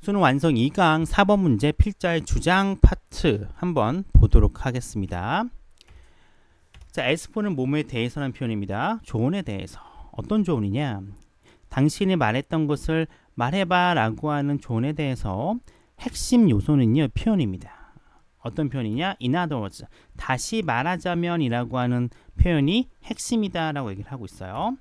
수능 완성 2강 4번 문제 필자의 주장 파트 한번 보도록 하겠습니다. 자, S4는 뭐뭐에 대해서라는 표현입니다. 조언에 대해서. 어떤 조언이냐? 당신이 말했던 것을 말해봐 라고 하는 조언에 대해서 핵심 요소는요, 표현입니다. 어떤 표현이냐? In other words, 다시 말하자면 이라고 하는 표현이 핵심이다 라고 얘기를 하고 있어요.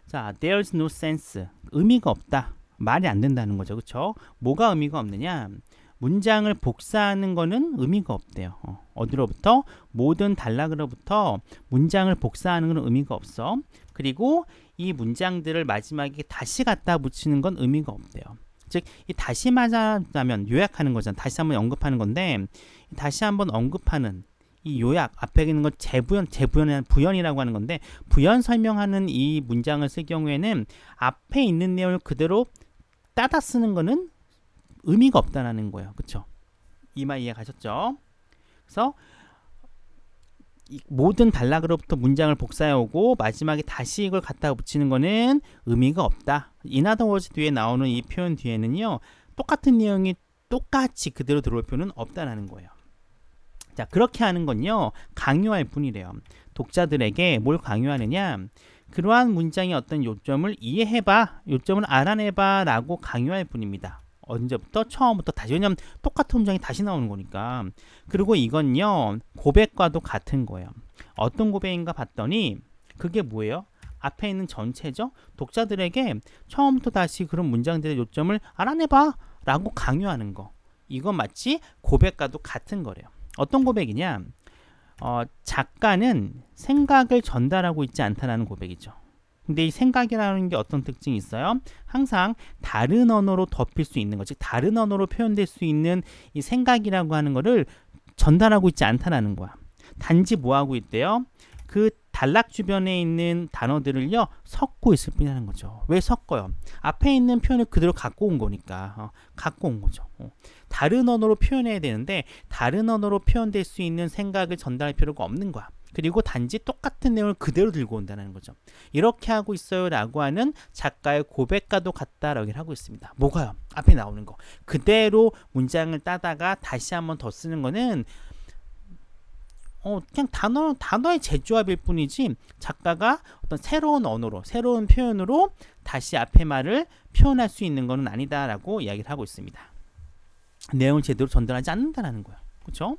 자, there's no sense. 의미가 없다. 말이 안 된다는 거죠. 그렇죠? 뭐가 의미가 없느냐? 문장을 복사하는 거는 의미가 없대요. 어디로부터? 모든 단락으로부터 문장을 복사하는 건 의미가 없어. 그리고 이 문장들을 마지막에 다시 갖다 붙이는 건 의미가 없대요. 즉, 이 다시 말하자면 요약하는 거잖아. 다시 한번 언급하는 건데, 다시 한번 언급하는 이 요약 앞에 있는 건 부연이라고 하는 건데, 부연 설명하는 이 문장을 쓸 경우에는 앞에 있는 내용을 그대로 따다 쓰는 거는 의미가 없다라는 거예요. 그렇죠? 이 말 이해 가셨죠? 그래서 이 모든 단락으로부터 문장을 복사해 오고 마지막에 다시 이걸 갖다 붙이는 거는 의미가 없다. In other words 뒤에 나오는 이 표현 뒤에는요, 똑같은 내용이 똑같이 그대로 들어올 표현은 없다라는 거예요. 자, 그렇게 하는 건요, 강요할 뿐이래요. 독자들에게 뭘 강요하느냐? 그러한 문장의 어떤 요점을 이해해봐, 요점을 알아내봐 라고 강요할 뿐입니다. 언제부터? 처음부터 다시. 왜냐하면 똑같은 문장이 다시 나오는 거니까. 그리고 이건요, 고백과도 같은 거예요. 어떤 고백인가 봤더니 그게 뭐예요? 앞에 있는 전체죠? 독자들에게 처음부터 다시 그런 문장들의 요점을 알아내봐 라고 강요하는 거. 이건 마치 고백과도 같은 거래요. 어떤 고백이냐? 작가는 생각을 전달하고 있지 않다라는 고백이죠. 근데 이 생각이라는 게 어떤 특징이 있어요? 항상 다른 언어로 덮일 수 있는 것, 즉 다른 언어로 표현될 수 있는 이 생각이라고 하는 거를 전달하고 있지 않다라는 거야. 단지 뭐 하고 있대요? 그 단락 주변에 있는 단어들을요, 섞고 있을 뿐이라는 거죠. 왜 섞어요? 앞에 있는 표현을 그대로 갖고 온 거니까. 갖고 온 거죠. 다른 언어로 표현해야 되는데 다른 언어로 표현될 수 있는 생각을 전달할 필요가 없는 거야. 그리고 단지 똑같은 내용을 그대로 들고 온다는 거죠. 이렇게 하고 있어요 라고 하는 작가의 고백과도 같다라고 하고 있습니다. 뭐가요? 앞에 나오는 거. 그대로 문장을 따다가 다시 한번 더 쓰는 거는 그냥 단어의 재조합일 뿐이지 작가가 어떤 새로운 언어로, 새로운 표현으로 다시 앞에 말을 표현할 수 있는 것은 아니다라고 이야기를 하고 있습니다. 내용을 제대로 전달하지 않는다는 거예요. 그렇죠?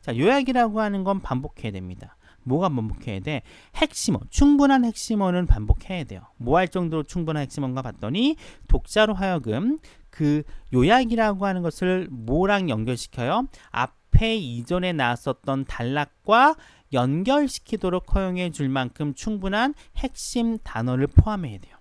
자, 요약이라고 하는 건 반복해야 됩니다. 뭐가 반복해야 돼? 핵심어, 충분한 핵심어는 반복해야 돼요. 뭐 할 정도로 충분한 핵심어인가 봤더니 독자로 하여금 그 요약이라고 하는 것을 뭐랑 연결시켜요? 앞에 이전에 나왔었던 단락과 연결시키도록 허용해 줄 만큼 충분한 핵심 단어를 포함해야 돼요.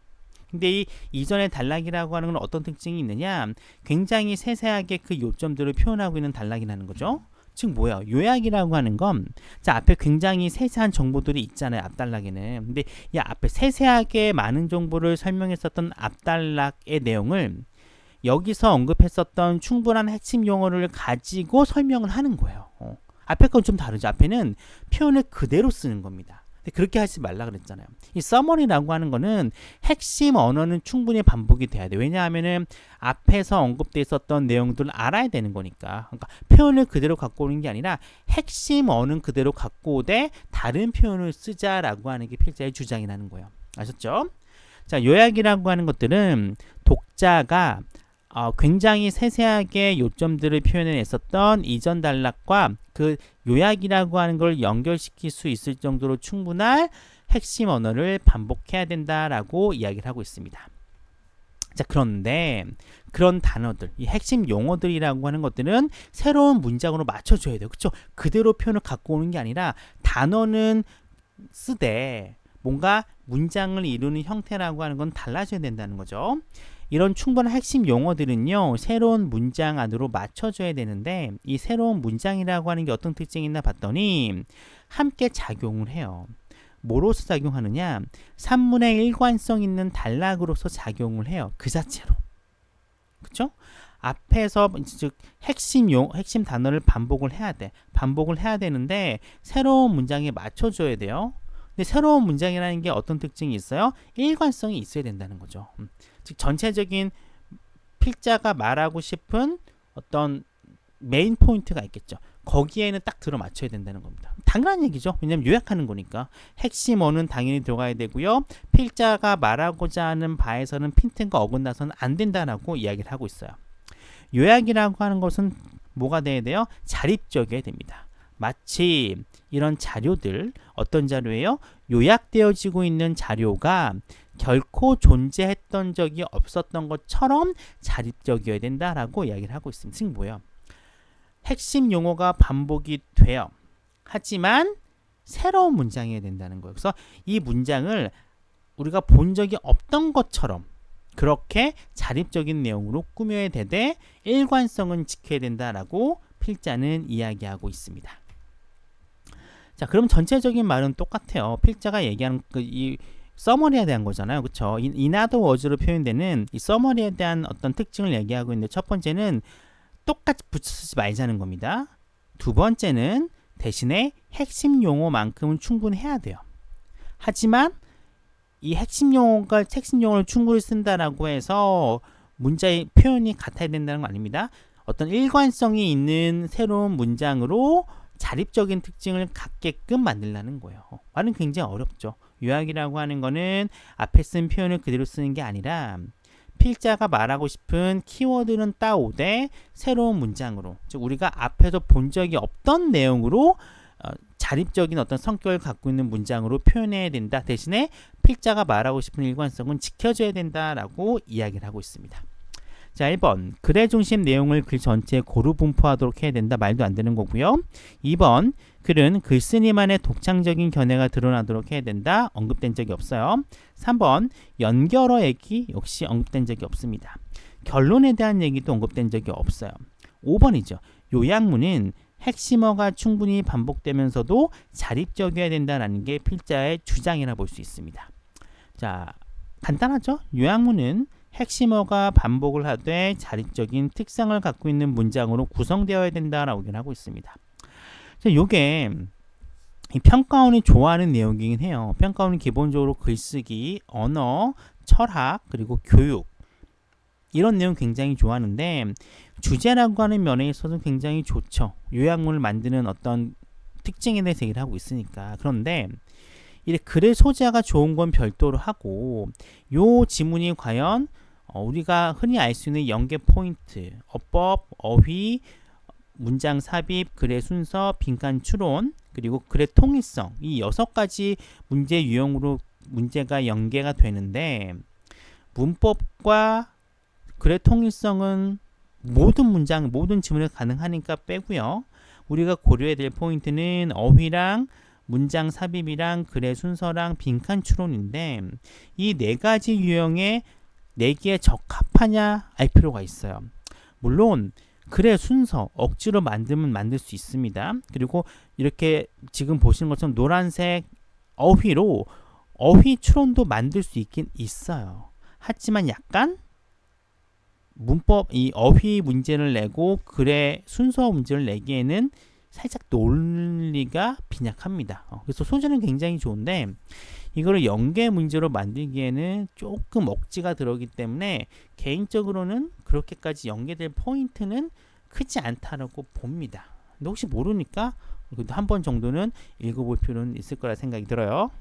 근데 이 이전의 단락이라고 하는 건 어떤 특징이 있느냐? 굉장히 세세하게 그 요점들을 표현하고 있는 단락이라는 거죠. 즉 뭐야? 요약이라고 하는 건, 자, 앞에 굉장히 세세한 정보들이 있잖아요. 앞단락에는. 근데 이 앞에 세세하게 많은 정보를 설명했었던 앞단락의 내용을 여기서 언급했었던 충분한 핵심 용어를 가지고 설명을 하는 거예요. 앞에 건 좀 다르죠. 앞에는 표현을 그대로 쓰는 겁니다. 그렇게 하지 말라 그랬잖아요. 이 서머리라고 하는 거는 핵심 언어는 충분히 반복이 돼야 돼. 왜냐하면은 앞에서 언급돼 있었던 내용들을 알아야 되는 거니까. 그러니까 표현을 그대로 갖고 오는 게 아니라 핵심 언어는 그대로 갖고 오되 다른 표현을 쓰자라고 하는 게 필자의 주장이라는 거예요. 아셨죠? 자, 요약이라고 하는 것들은 독자가 굉장히 세세하게 요점들을 표현했었던 이전 단락과 그 요약이라고 하는 걸 연결시킬 수 있을 정도로 충분한 핵심 언어를 반복해야 된다라고 이야기를 하고 있습니다. 자, 그런데 그런 단어들, 이 핵심 용어들이라고 하는 것들은 새로운 문장으로 맞춰줘야 돼요. 그렇죠? 그대로 표현을 갖고 오는 게 아니라 단어는 쓰되 뭔가 문장을 이루는 형태라고 하는 건 달라져야 된다는 거죠. 이런 충분한 핵심 용어들은요, 새로운 문장 안으로 맞춰줘야 되는데 이 새로운 문장이라고 하는 게 어떤 특징이 있나 봤더니 함께 작용을 해요. 뭐로서 작용하느냐? 산문의 일관성 있는 단락으로서 작용을 해요. 그 자체로. 그렇죠? 앞에서 즉 핵심 단어를 반복을 해야 돼. 반복을 해야 되는데 새로운 문장에 맞춰줘야 돼요. 근데 새로운 문장이라는 게 어떤 특징이 있어요? 일관성이 있어야 된다는 거죠. 즉 전체적인 필자가 말하고 싶은 어떤 메인 포인트가 있겠죠. 거기에는 딱 들어맞춰야 된다는 겁니다. 당연한 얘기죠. 왜냐하면 요약하는 거니까. 핵심어는 당연히 들어가야 되고요. 필자가 말하고자 하는 바에서는 핀트가 어긋나서는 안 된다라고 이야기를 하고 있어요. 요약이라고 하는 것은 뭐가 돼야 돼요? 자립적이어야 됩니다. 마치 이런 자료들, 어떤 자료예요? 요약되어지고 있는 자료가 결코 존재했던 적이 없었던 것처럼 자립적이어야 된다라고 이야기를 하고 있습니다. 지금 뭐예요? 핵심 용어가 반복이 돼요. 하지만 새로운 문장이어야 된다는 거예요. 그래서 이 문장을 우리가 본 적이 없던 것처럼 그렇게 자립적인 내용으로 꾸며야 되되 일관성은 지켜야 된다라고 필자는 이야기하고 있습니다. 자, 그럼 전체적인 말은 똑같아요. 필자가 얘기하는 이 서머리에 대한 거잖아요. 그렇죠? in other words로 표현되는 이 서머리에 대한 어떤 특징을 얘기하고 있는데 첫 번째는 똑같이 붙이지 말자는 겁니다. 두 번째는 대신에 핵심 용어만큼은 충분해야 돼요. 하지만 이 핵심 용어를 충분히 쓴다라고 해서 문자의 표현이 같아야 된다는 건 아닙니다. 어떤 일관성이 있는 새로운 문장으로 자립적인 특징을 갖게끔 만들라는 거예요. 말은 굉장히 어렵죠. 요약이라고 하는 거는 앞에 쓴 표현을 그대로 쓰는 게 아니라 필자가 말하고 싶은 키워드는 따오되 새로운 문장으로, 즉 우리가 앞에서 본 적이 없던 내용으로 자립적인 어떤 성격을 갖고 있는 문장으로 표현해야 된다. 대신에 필자가 말하고 싶은 일관성은 지켜줘야 된다라고 이야기를 하고 있습니다. 자, 1번 글의 중심 내용을 글 전체에 고루 분포하도록 해야 된다. 말도 안 되는 거고요. 2번 글은 글쓴이만의 독창적인 견해가 드러나도록 해야 된다. 언급된 적이 없어요. 3번 연결어 얘기 역시 언급된 적이 없습니다. 결론에 대한 얘기도 언급된 적이 없어요. 5번이죠. 요약문은 핵심어가 충분히 반복되면서도 자립적이어야 된다는 게 필자의 주장이라 볼 수 있습니다. 자, 간단하죠? 요약문은 핵심어가 반복을 하되 자립적인 특성을 갖고 있는 문장으로 구성되어야 된다라고 하고 있습니다. 이게 평가원이 좋아하는 내용이긴 해요. 평가원은 기본적으로 글쓰기, 언어, 철학, 그리고 교육 이런 내용 굉장히 좋아하는데 주제라고 하는 면에 있어서 굉장히 좋죠. 요약문을 만드는 어떤 특징에 대해서 얘기를 하고 있으니까. 그런데 이 글의 소재가 좋은 건 별도로 하고 요 지문이 과연 우리가 흔히 알 수 있는 연계 포인트, 어법, 어휘, 문장 삽입, 글의 순서, 빈칸 추론, 그리고 글의 통일성 이 6가지 문제 유형으로 문제가 연계가 되는데 문법과 글의 통일성은 모든 문장, 모든 지문에 가능하니까 빼고요. 우리가 고려해야 될 포인트는 어휘랑 문장 삽입이랑 글의 순서랑 빈칸 추론인데 이 4가지 유형의 4개에 적합하냐 알 필요가 있어요. 물론 글의 순서 억지로 만들면 만들 수 있습니다. 그리고 이렇게 지금 보시는 것처럼 노란색 어휘로 어휘 추론도 만들 수 있긴 있어요. 하지만 약간 문법 이 어휘 문제를 내고 글의 순서 문제를 내기에는 살짝 논리가 빈약합니다. 그래서 소재는 굉장히 좋은데 이거를 연계 문제로 만들기에는 조금 억지가 들어오기 때문에 개인적으로는 그렇게까지 연계될 포인트는 크지 않다라고 봅니다. 근데 혹시 모르니까 한 번 정도는 읽어볼 필요는 있을 거라 생각이 들어요.